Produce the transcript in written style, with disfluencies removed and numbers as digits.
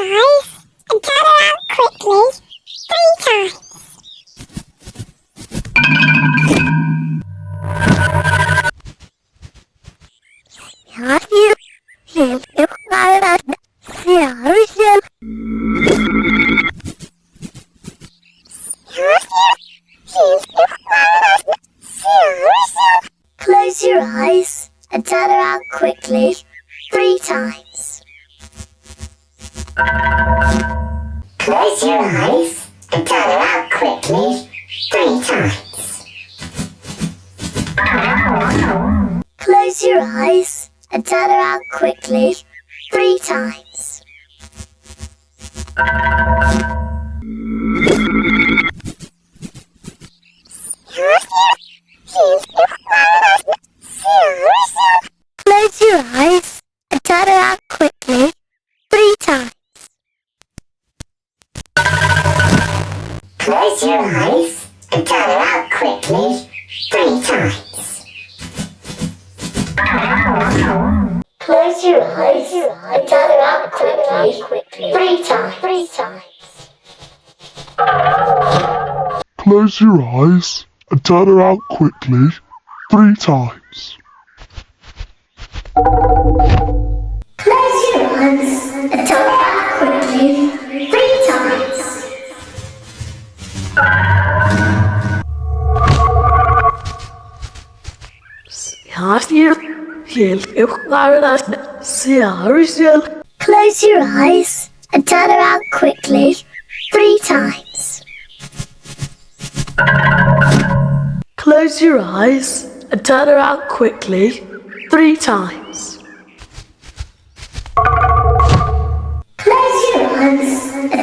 eyes and turn around quickly 3 times. Close your eyes and turn around quickly 3 times. Close your eyes and turn around quickly 3 times. Close your eyes and turn around quickly 3 times. Close your eyes and turn around quickly 3 times. Close your eyes and turn around quickly 3 times. Close your eyes and turn around quickly 3 times. Close your eyes and turn around quickly 3 times. Close your eyes and turn around quickly 3 times. Close your eyes and turn around quickly 3 times. Close your eyes and turn around quickly 3 times. Close your eyes and